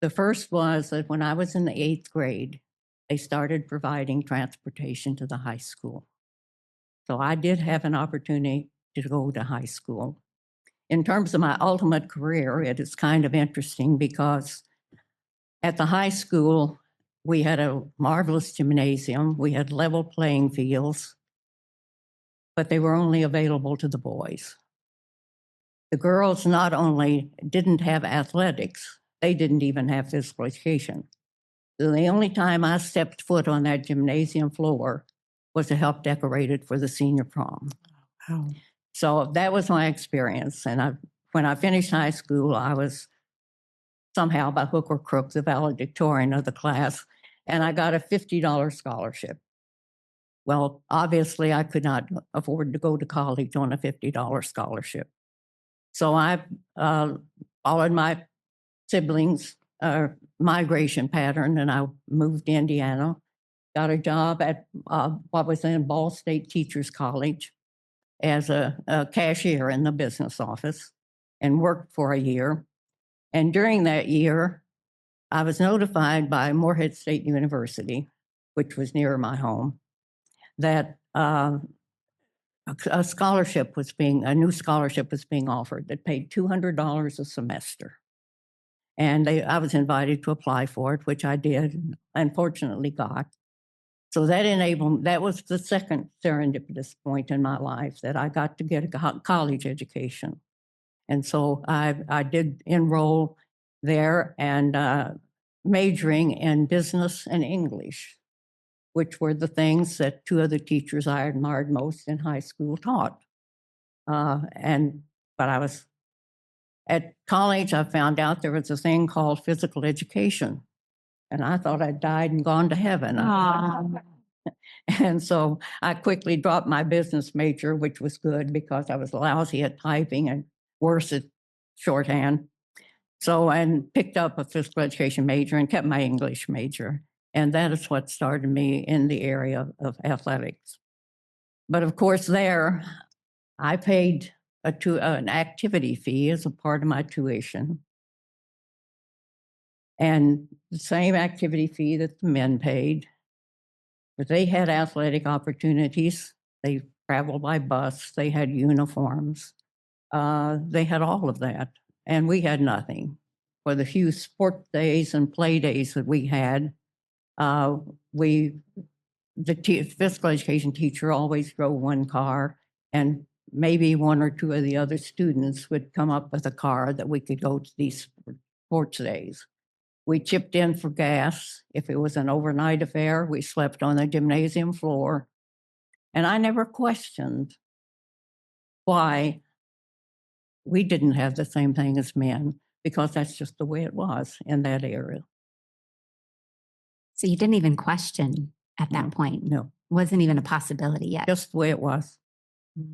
The first was that when I was in the 8th grade, they started providing transportation to the high school. So I did have an opportunity to go to high school. In terms of my ultimate career, it is kind of interesting because at the high school, we had a marvelous gymnasium. We had level playing fields, but they were only available to the boys. The girls not only didn't have athletics, they didn't even have physical education. So the only time I stepped foot on that gymnasium floor was to help decorate it for the senior prom. Wow. So that was my experience. And when I finished high school, I was somehow by hook or crook the valedictorian of the class, and I got a $50 scholarship. Well, obviously, I could not afford to go to college on a $50 scholarship. So I followed my siblings' migration pattern, and I moved to Indiana, got a job at what was then Ball State Teachers College as a cashier in the business office, and worked for a year. And during that year, I was notified by Morehead State University, which was near my home, that a new scholarship was being offered that paid $200 a semester. And I was invited to apply for it, which I did, and unfortunately got. So that was the second serendipitous point in my life, that I got to get a college education. And so I did enroll there, and majoring in business and English, which were the things that two of the teachers I admired most in high school taught. But I was at college, I found out there was a thing called physical education, and I thought I'd died and gone to heaven. And so I quickly dropped my business major, which was good because I was lousy at typing and worse at shorthand. So, and picked up a physical education major and kept my English major. And that is what started me in the area of athletics. But of course, there, I paid an activity fee as a part of my tuition. And the same activity fee that the men paid. But they had athletic opportunities. They traveled by bus. They had uniforms. They had all of that. And we had nothing. For the few sport days and play days that we had, the physical education teacher always drove one car, and maybe one or two of the other students would come up with a car that we could go to these sports days. We chipped in for gas. If it was an overnight affair, we slept on the gymnasium floor. And I never questioned why we didn't have the same thing as men, because that's just the way it was in that area. So you didn't even question at that point. No, Wasn't even a possibility yet. just the way it was.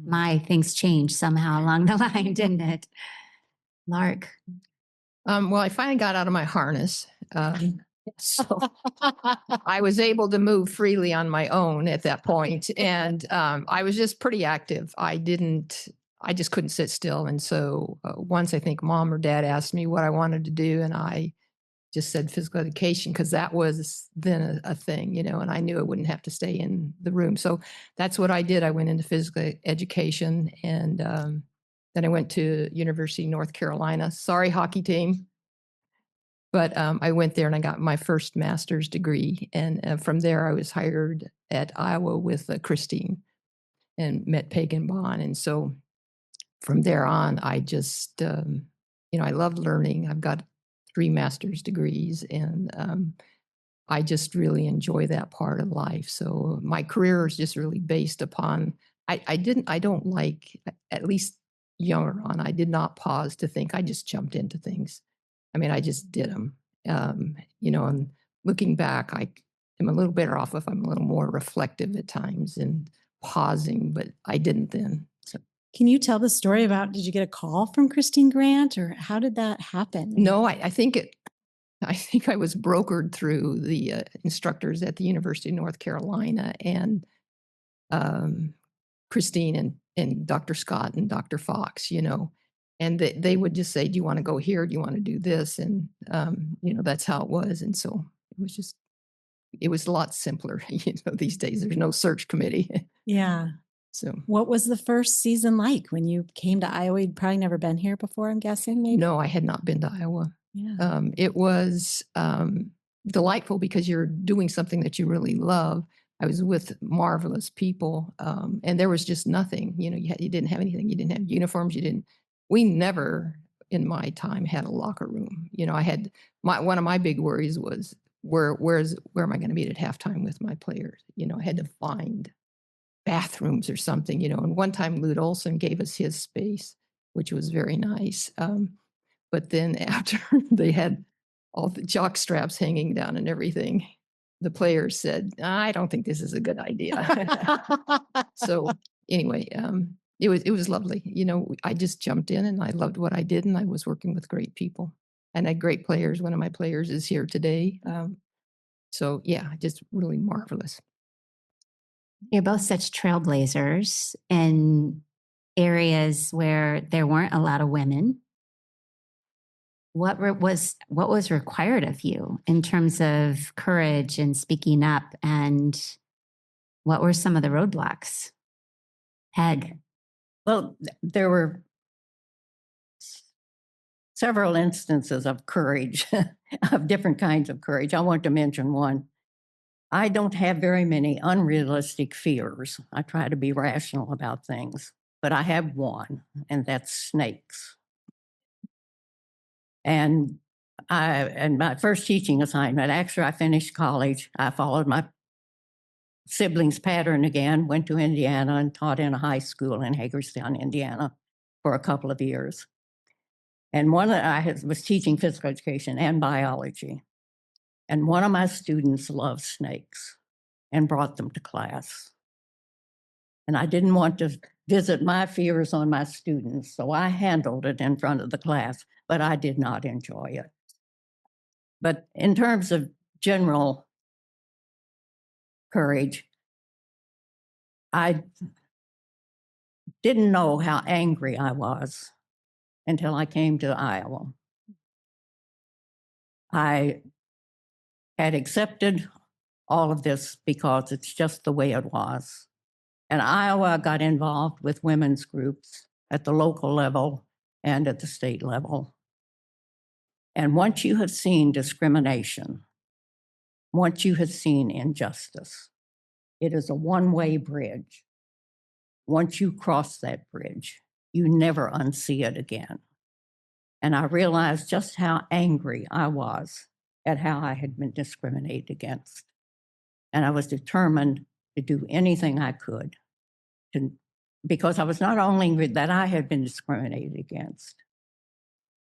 My things changed somehow along the line, didn't it? Lark. Well, I finally got out of my harness. So I was able to move freely on my own at that point. And I was just pretty active. I just couldn't sit still. And so once I think mom or dad asked me what I wanted to do, and I just said physical education, because that was then a thing, and I knew I wouldn't have to stay in the room. So that's what I did. I went into physical education, and then I went to University of North Carolina. Sorry, hockey team. But I went there and I got my first master's degree. And from there, I was hired at Iowa with Christine and met Peg and Bon. And so from there on, I just, I love learning. I've got 3 master's degrees, and I just really enjoy that part of life. So my career is just really based upon, I don't like, at least younger on, I did not pause to think. I just jumped into things. I mean, I just did them. And looking back, I am a little better off if I'm a little more reflective at times and pausing, but I didn't then. So. Can you tell the story about, did you get a call from Christine Grant, or how did that happen? No, I think I was brokered through the instructors at the University of North Carolina, and Christine and Dr. Scott and Dr. Fox, and they would just say, do you want to go here? Do you want to do this? And, that's how it was. And so it was a lot simpler. These days there's no search committee. Yeah. So what was the first season like when you came to Iowa? You'd probably never been here before, I'm guessing, maybe? No, I had not been to Iowa. Yeah. It was delightful because you're doing something that you really love. I was with marvelous people, and there was just nothing. You didn't have anything. You didn't have uniforms. We never, in my time, had a locker room. I had one of my big worries was where am I going to be at halftime with my players? I had to find bathrooms or something. And one time Lute Olson gave us his space, which was very nice. But then after they had all the jock straps hanging down and everything, the players said, I don't think this is a good idea. So anyway, it was lovely. I just jumped in and I loved what I did, and I was working with great people and I had great players. One of my players is here today. So yeah, just really marvelous. You're both such trailblazers in areas where there weren't a lot of women. What was required of you in terms of courage and speaking up, and what were some of the roadblocks? Peg. Well, there were several instances of courage, of different kinds of courage. I want to mention one. I don't have very many unrealistic fears. I try to be rational about things, but I have one, and that's snakes. And my first teaching assignment, after I finished college, I followed my siblings' pattern again, went to Indiana and taught in a high school in Hagerstown, Indiana, for a couple of years. And I was teaching physical education and biology. And one of my students loved snakes and brought them to class. And I didn't want to visit my fears on my students, so I handled it in front of the class, but I did not enjoy it. But in terms of general courage, I didn't know how angry I was until I came to Iowa. I had accepted all of this because it's just the way it was. And Iowa got involved with women's groups at the local level and at the state level. And once you have seen discrimination, once you have seen injustice, it is a one-way bridge. Once you cross that bridge, you never unsee it again. And I realized just how angry I was at how I had been discriminated against. And I was determined to do anything I could because I was not only that I had been discriminated against,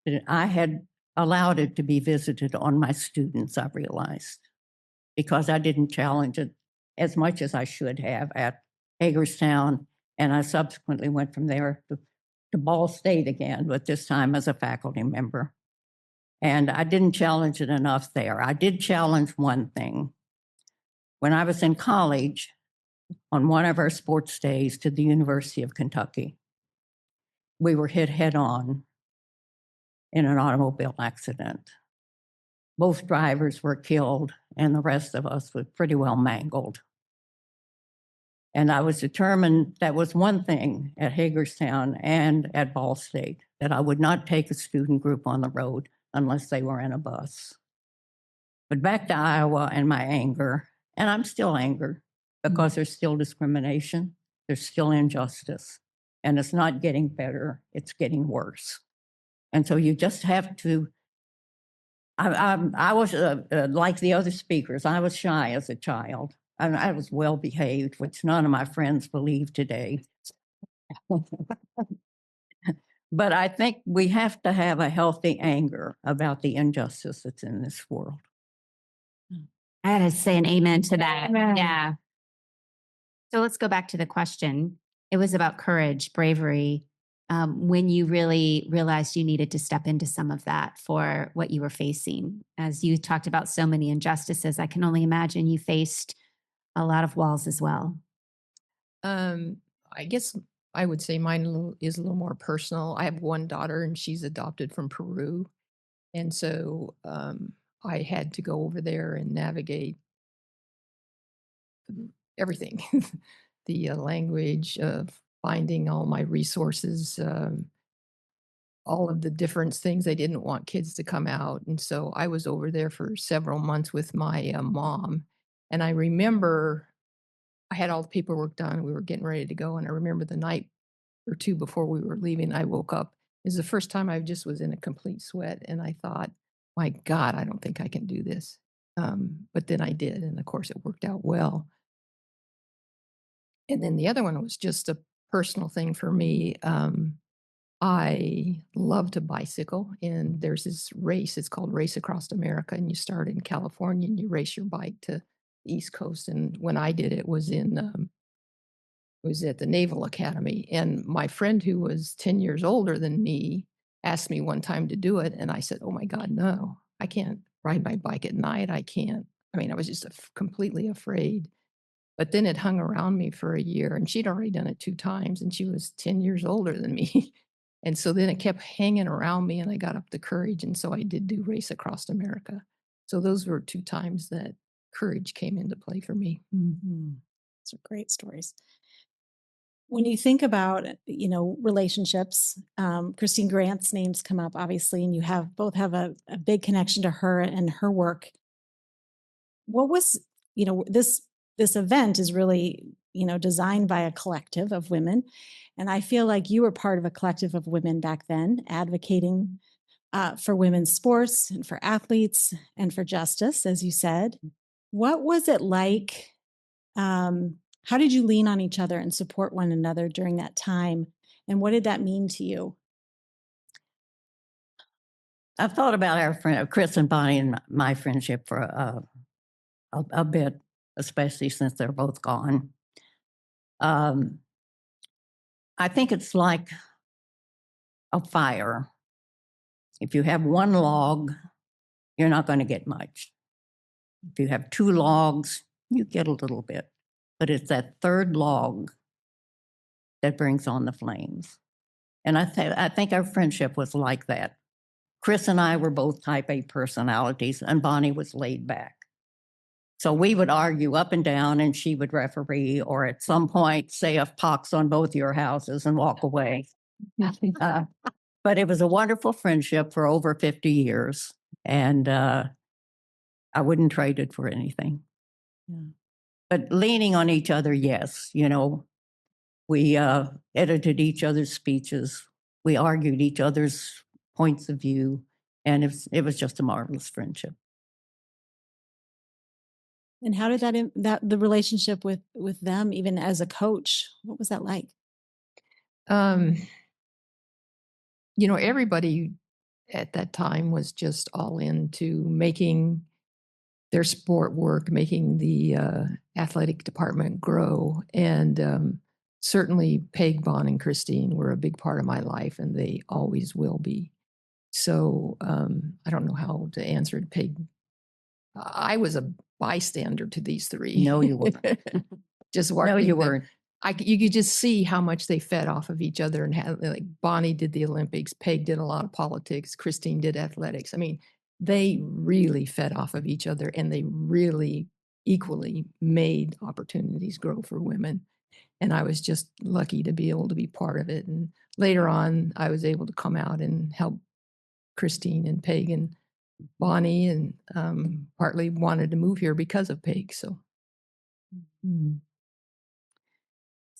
but I had allowed it to be visited on my students, I realized, because I didn't challenge it as much as I should have at Hagerstown. And I subsequently went from there to Ball State again, but this time as a faculty member. And I didn't challenge it enough there. I did challenge one thing. When I was in college, on one of our sports days to the University of Kentucky, we were hit head on in an automobile accident. Both drivers were killed, and the rest of us were pretty well mangled. And I was determined that was one thing at Hagerstown and at Ball State, that I would not take a student group on the road unless they were in a bus. But back to Iowa and my anger, and I'm still angry. because there's still discrimination, there's still injustice, and it's not getting better, it's getting worse. And so you just have to, I was like the other speakers, I was shy as a child. I was well behaved, which none of my friends believe today. But I think we have to have a healthy anger about the injustice that's in this world. I gotta say an amen to that. Amen. Yeah. So let's go back to the question. It was about courage, bravery, when you really realized you needed to step into some of that for what you were facing. As you talked about so many injustices, I can only imagine you faced a lot of walls as well. I guess I would say mine is a little more personal. I have one daughter and she's adopted from Peru. And so I had to go over there and navigate everything, the language, finding all my resources, all of the different things. They didn't want kids to come out. And so I was over there for several months with my mom. And I remember I had all the paperwork done. We were getting ready to go. And I remember the night or two before we were leaving, I woke up. It was the first time I just was in a complete sweat. And I thought, my God, I don't think I can do this. But then I did. And of course, it worked out well. And then the other one was just a personal thing for me. I love to bicycle. And there's this race. It's called Race Across America. And you start in California and you race your bike to the East Coast. And when I did it, was at the Naval Academy. And my friend who was 10 years older than me asked me one time to do it. And I said, oh my God, no, I can't ride my bike at night. I can't. I mean, I was just completely afraid. But then it hung around me for a year and she'd already done it 2 times and she was 10 years older than me. And so then it kept hanging around me and I got up the courage. And so I did do Race Across America. So those were 2 times that courage came into play for me. Mm-hmm. Those are great stories. When you think about, relationships, Christine Grant's names come up, obviously, and you both have a big connection to her and her work. What was, this event is really, designed by a collective of women. And I feel like you were part of a collective of women back then, advocating for women's sports and for athletes and for justice, as you said. What was it like? How did you lean on each other and support one another during that time? And what did that mean to you? I've thought about our friend, Chris and Bonnie, and my friendship for a bit, especially since they're both gone. I think it's like a fire. If you have one log, you're not going to get much. If you have 2 logs, you get a little bit. But it's that 3rd log that brings on the flames. And I think our friendship was like that. Chris and I were both type A personalities, and Bonnie was laid back. So we would argue up and down, and she would referee, or at some point say a pox on both your houses and walk away. But it was a wonderful friendship for over 50 years. And I wouldn't trade it for anything. Yeah. But leaning on each other, yes. We edited each other's speeches. We argued each other's points of view. And it was just a marvelous friendship. And how did the relationship with them, even as a coach, what was that like? Everybody at that time was just all into making their sport work, making the athletic department grow. And certainly Peg, Bon, and Christine were a big part of my life, and they always will be. So I don't know how to answer it, Peg. I was a bystander to these 3. No, you weren't. Just watching. No, you weren't. You could just see how much they fed off of each other, and like Bonnie did the Olympics, Peg did a lot of politics, Christine did athletics. I mean, they really fed off of each other, and they really equally made opportunities grow for women. And I was just lucky to be able to be part of it. And later on, I was able to come out and help Christine and Peg and Bonnie, and partly wanted to move here because of Peg. So.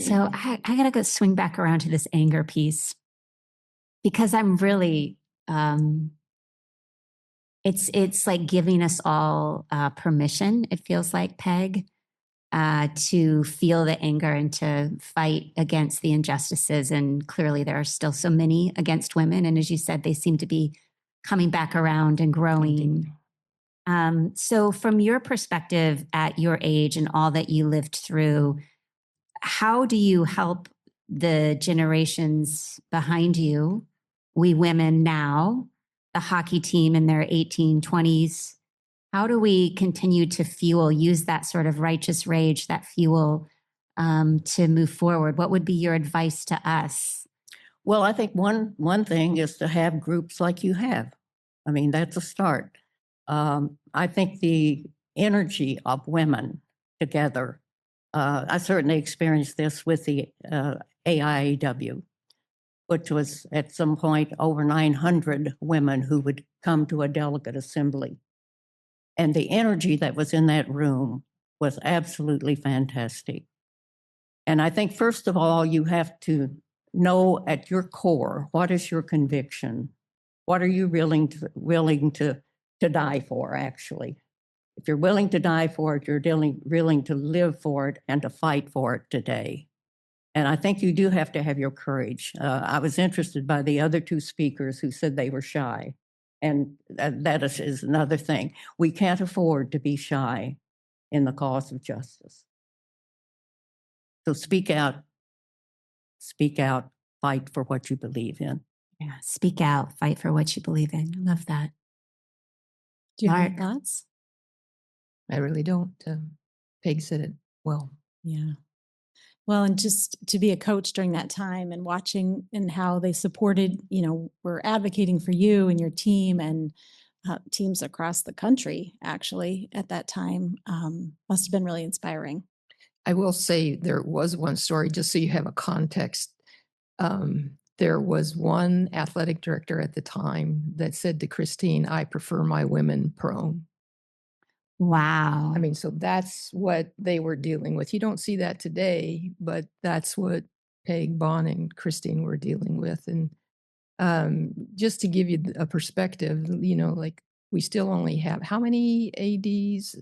So I got to go swing back around to this anger piece because I'm really, it's like giving us all permission. It feels like, Peg, to feel the anger and to fight against the injustices. And clearly there are still so many against women. And as you said, they seem to be coming back around and growing. So from your perspective at your age and all that you lived through, how do you help the generations behind you, we women now, the hockey team in their 1820s? How do we continue to use that sort of righteous rage, that fuel, to move forward? What would be your advice to us? Well, I think one thing is to have groups like you have. I mean, that's a start. I think the energy of women together, I certainly experienced this with the AIAW, which was at some point over 900 women who would come to a delegate assembly. And the energy that was in that room was absolutely fantastic. And I think, first of all, you have to know at your core, what is your conviction? What are you willing to die for, actually? If you're willing to die for it, you're willing to live for it and to fight for it today. And I think you do have to have your courage. I was interested by the other two speakers who said they were shy. And that is another thing. We can't afford to be shy in the cause of justice. So speak out, fight for what you believe in. Yeah, speak out, fight for what you believe in. I love that. Do you have any Lark? thoughts? I really don't. Peg said it well. Yeah. Well, and just to be a coach during that time and watching and how they supported, were advocating for you and your team and teams across the country, actually, at that time, must have been really inspiring. I will say there was one story, just so you have a context. There was one athletic director at the time that said to Christine, "I prefer my women prone." Wow. I mean, so that's what they were dealing with. You don't see that today, but that's what Peg, Bon, and Christine were dealing with. And just to give you a perspective, like we still only have, how many ADs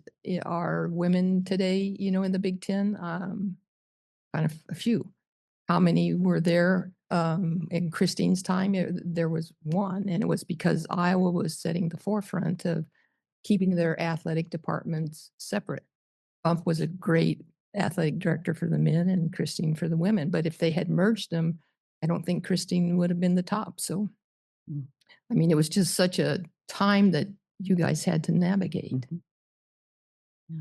are women today, in the Big Ten? Kind of a few. How many were there in Christine's time? There was one, and it was because Iowa was setting the forefront of keeping their athletic departments separate. Bump was a great athletic director for the men and Christine for the women. But if they had merged them, I don't think Christine would have been the top. So, I mean, it was just such a time that you guys had to navigate. Yeah.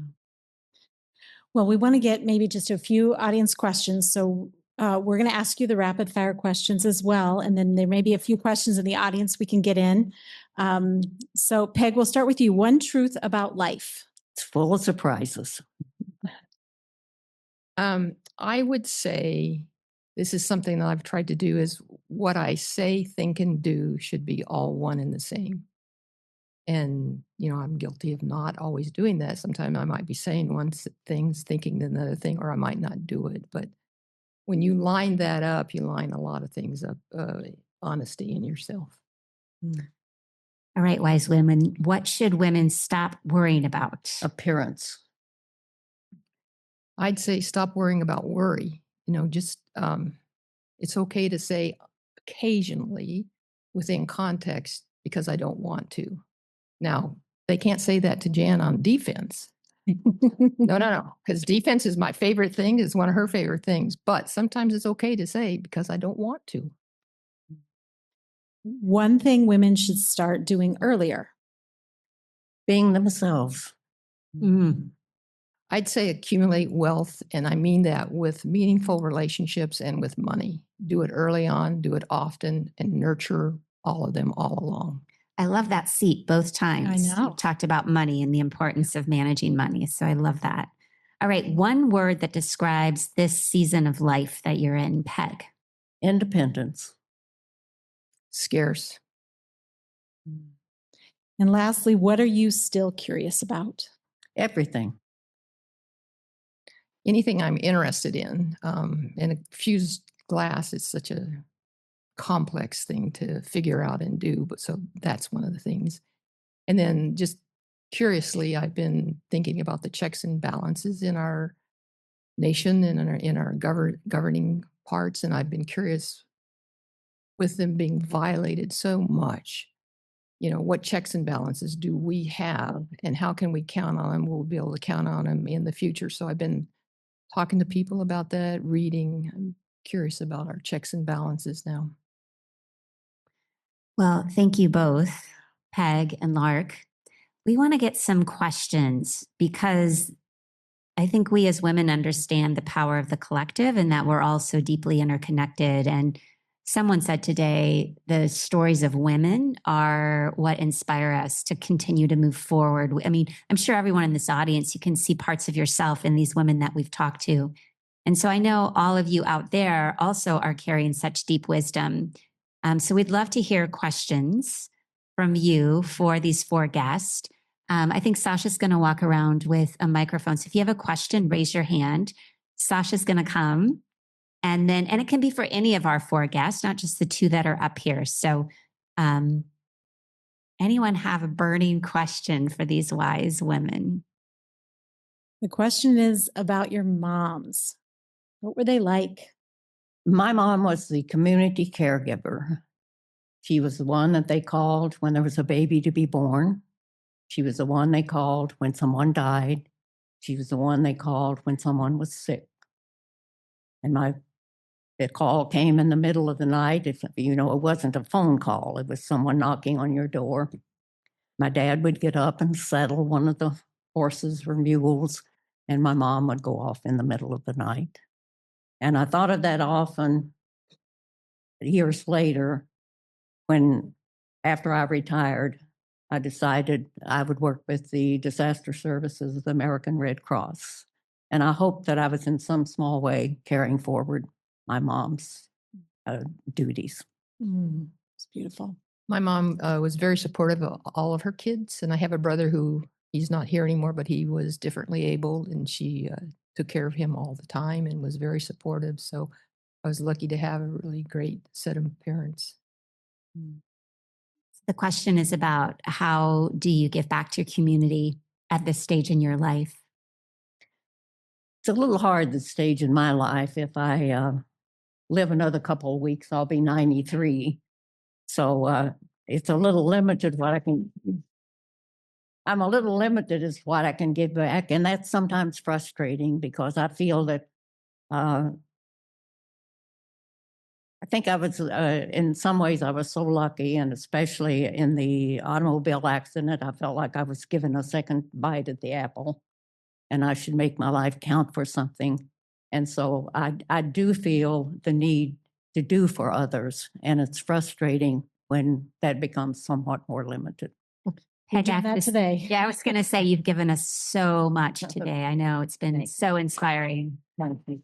Well, we want to get maybe just a few audience questions. So we're going to ask you the rapid fire questions as well. And then there may be a few questions in the audience we can get in. So Peg, we'll start with you. One truth about life. It's full of surprises. I would say this is something that I've tried to do is what I say, think, and do should be all one and the same. And, I'm guilty of not always doing that. Sometimes I might be saying one thing, thinking another thing, or I might not do it. But when you line that up, you line a lot of things up, honesty in yourself. All right, wise women, what should women stop worrying about? Appearance. I'd say stop worrying about worry. Just it's okay to say occasionally within context because I don't want to. Now, they can't say that to Jan on defense. No, because defense is my favorite thing, is one of her favorite things. But sometimes it's okay to say because I don't want to. One thing women should start doing earlier. Being themselves. I'd say accumulate wealth, and I mean that with meaningful relationships and with money. Do it early on, do it often, and nurture all of them all along. I love that seat both times. I know. You've talked about money and the importance of managing money. So I love that. All right. One word that describes this season of life that you're in, Peg. Independence. Scarce. And lastly, what are you still curious about? Everything. anything I'm interested in. And a fused glass is such a complex thing to figure out and do. But so that's one of the things. And then just curiously, I've been thinking about the checks and balances in our nation and in our governing parts. And I've been curious with them being violated so much, what checks and balances do we have and how can we count on them? We'll be able to count on them in the future. So I've been talking to people about that, reading. I'm curious about our checks and balances now. Well, thank you both, Peg and Lark. We want to get some questions because I think we as women understand the power of the collective and that we're all so deeply interconnected. And someone said today, the stories of women are what inspire us to continue to move forward. I mean, I'm sure everyone in this audience, you can see parts of yourself in these women that we've talked to. And so I know all of you out there also are carrying such deep wisdom. So we'd love to hear questions from you for these 4 guests. I think Sasha's going to walk around with a microphone. So if you have a question, raise your hand. Sasha's going to come. And it can be for any of our 4 guests, not just the 2 that are up here. So anyone have a burning question for these wise women? The question is about your moms. What were they like? My mom was the community caregiver. She was the one that they called when there was a baby to be born. She was the one they called when someone died. She was the one they called when someone was sick. And the call came in the middle of the night. If it wasn't a phone call, it was someone knocking on your door. My dad would get up and saddle one of the horses or mules, and my mom would go off in the middle of the night. And I thought of that often years later when, after I retired, I decided I would work with the disaster services of the American Red Cross. And I hoped that I was in some small way carrying forward my mom's duties. It's beautiful. My mom was very supportive of all of her kids. And I have a brother who, he's not here anymore, but he was differently abled and she took care of him all the time and was very supportive. So I was lucky to have a really great set of parents. The question is about how do you give back to your community at this stage in your life? It's a little hard this stage in my life. If I live another couple of weeks, I'll be 93. So it's a little limited what I can. I'm a little limited as what I can give back. And that's sometimes frustrating because I feel that I think I was, in some ways, I was so lucky, and especially in the automobile accident, I felt like I was given a second bite at the apple, and I should make my life count for something. And so I do feel the need to do for others, and it's frustrating when that becomes somewhat more limited. Today. Yeah, I was going to say you've given us so much today. I know it's been so inspiring. Thank you.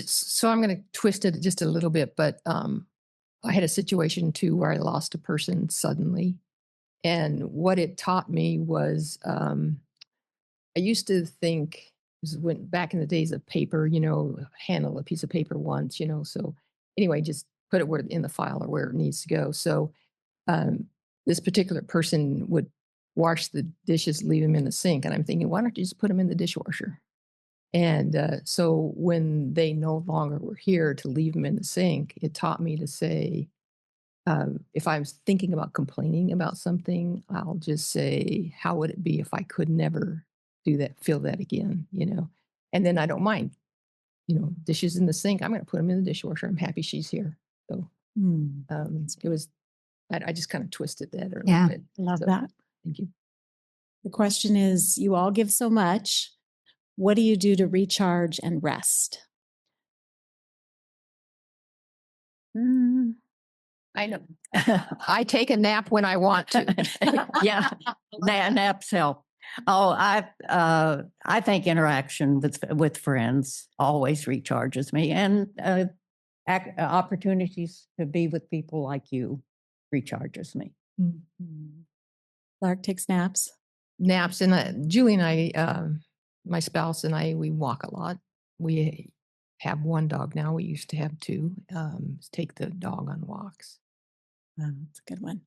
So I'm going to twist it just a little bit, but I had a situation too where I lost a person suddenly. And what it taught me was I used to think, went back in the days of paper, handle a piece of paper once, so anyway, just put it in the file or where it needs to go. So this particular person would wash the dishes, leave them in the sink. And I'm thinking, why don't you just put them in the dishwasher? And so when they no longer were here to leave them in the sink, it taught me to say, if I was thinking about complaining about something, I'll just say, how would it be if I could never feel that again, And then I don't mind, dishes in the sink, I'm going to put them in the dishwasher. I'm happy she's here. So it was, I just kind of twisted that a little bit. Love that. Thank you. The question is, you all give so much. What do you do to recharge and rest? I know. I take a nap when I want to. Yeah, naps help. Oh, I think interaction with friends always recharges me, and opportunities to be with people like you recharges me. Lark takes naps. naps. And Julie and I, my spouse and I, we walk a lot. We have one dog now. We used to have two. Take the dog on walks. That's a good one.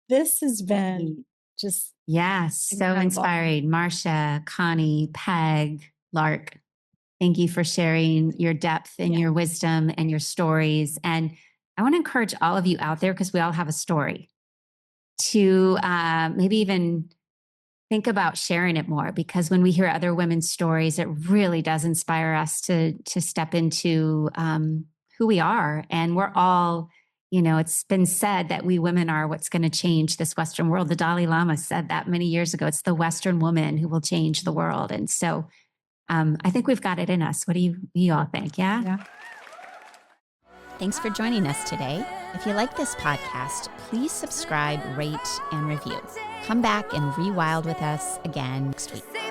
This has been just Yes, so incredible. inspiring. Marcia, Connie, Peg, Lark, thank you for sharing your depth and your wisdom and your stories. And I want to encourage all of you out there, because we all have a story, to maybe even think about sharing it more, because when we hear other women's stories, it really does inspire us to step into who we are. And we're all, it's been said that we women are what's going to change this Western world. The Dalai Lama said that many years ago. It's the Western woman who will change the world. And so I think we've got it in us. What do you all think? Yeah. Thanks for joining us today. If you like this podcast, please subscribe, rate, and review. Come back and rewild with us again next week.